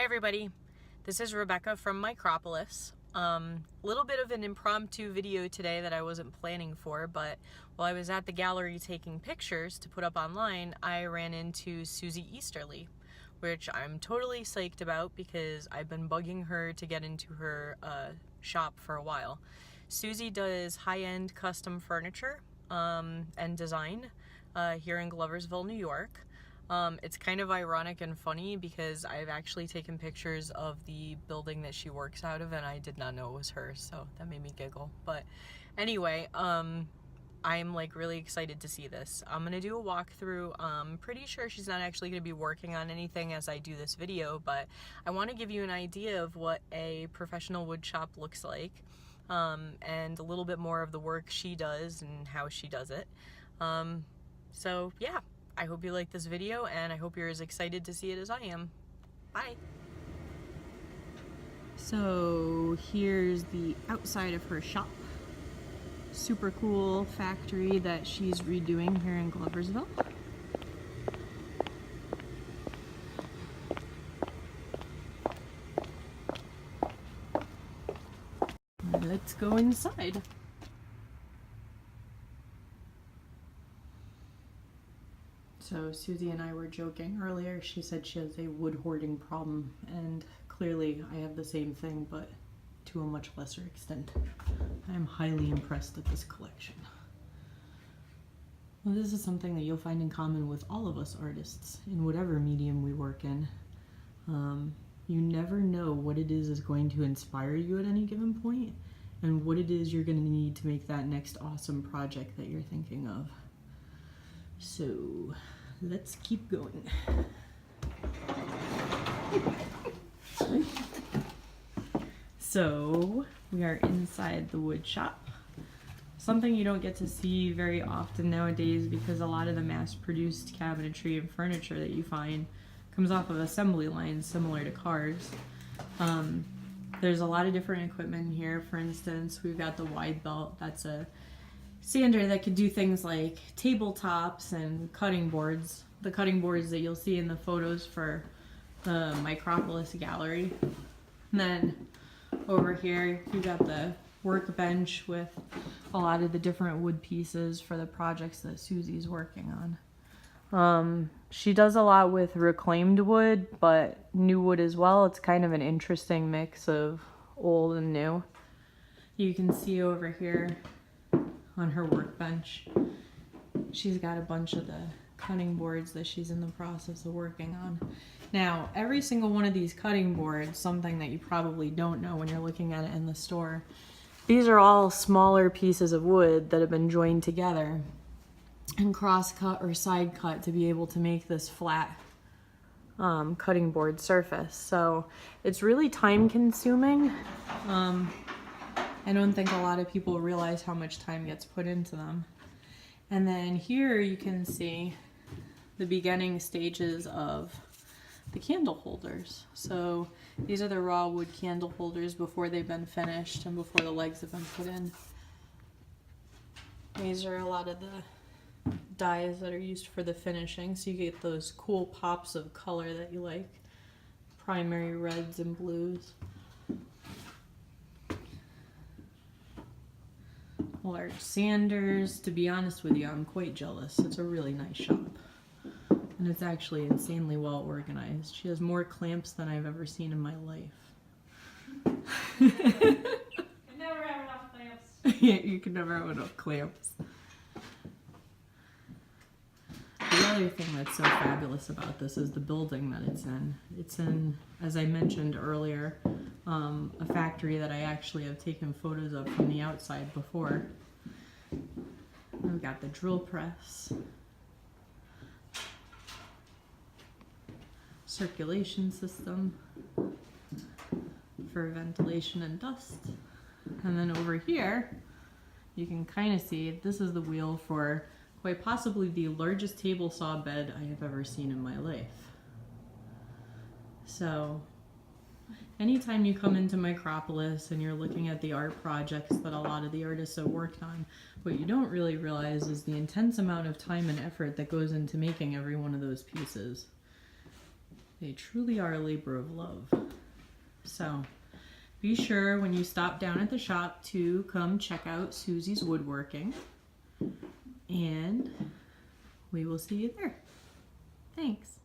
everybody, this is Rebecca from Micropolis. Little bit of an impromptu video today that I wasn't planning for, but while I was at the gallery taking pictures to put up online, I ran into Susy Easterly, which I'm totally psyched about because I've been bugging her to get into her shop for a while. Susy does high-end custom furniture and design here in Gloversville, New York. It's kind of ironic and funny because I've actually taken pictures of the building that she works out of and I did not know it was hers, so that made me giggle. But anyway, I'm like really excited to see this. I'm gonna do a walkthrough. I'm pretty sure she's not actually gonna be working on anything as I do this video, but I want to give you an idea of what a professional wood shop looks like, and a little bit more of the work she does and how she does it. So yeah. I hope you like this video, and I hope you're as excited to see it as I am. Bye! So here's the outside of her shop. Super cool factory that she's redoing here in Gloversville. Let's go inside. So Susy and I were joking earlier. She said she has a wood hoarding problem, and clearly I have the same thing, but to a much lesser extent. I am highly impressed at this collection. Well, this is something that you'll find in common with all of us artists in whatever medium we work in. You never know what it is going to inspire you at any given point, and what it is you're going to need to make that next awesome project that you're thinking of. So let's keep going. So we are inside the wood shop. Something you don't get to see very often nowadays because a lot of the mass-produced cabinetry and furniture that you find comes off of assembly lines similar to cars. There's a lot of different equipment here. For instance, we've got the wide belt. That's a sander that could do things like tabletops and cutting boards. The cutting boards that you'll see in the photos for the Micropolis gallery. And then over here you've got the workbench with a lot of the different wood pieces for the projects that Susy's working on. She does a lot with reclaimed wood, but new wood as well. It's kind of an interesting mix of old and new. You can see over here on her workbench, she's got a bunch of the cutting boards that she's in the process of working on. Now, every single one of these cutting boards, something that you probably don't know when you're looking at it in the store, these are all smaller pieces of wood that have been joined together and cross-cut or side-cut to be able to make this flat cutting board surface. So it's really time-consuming. I don't think a lot of people realize how much time gets put into them. And then here you can see the beginning stages of the candle holders. So these are the raw wood candle holders before they've been finished and before the legs have been put in. These are a lot of the dyes that are used for the finishing, so you get those cool pops of color that you like. Primary reds and blues. Large sanders. To be honest with you, I'm quite jealous. It's a really nice shop. And it's actually insanely well organized. She has more clamps than I've ever seen in my life. You never have enough clamps. Yeah, you can never have enough clamps. The other thing that's so fabulous about this is the building that it's in. It's in, as I mentioned earlier, a factory that I actually have taken photos of from the outside before. We've got the drill press, circulation system for ventilation and dust. And then over here, you can kind of see this is the wheel for quite possibly the largest table saw bed I have ever seen in my life. So anytime you come into Micropolis and you're looking at the art projects that a lot of the artists have worked on, what you don't really realize is the intense amount of time and effort that goes into making every one of those pieces. They truly are a labor of love. So be sure when you stop down at the shop to come check out Susy's woodworking. And we will see you there. Thanks.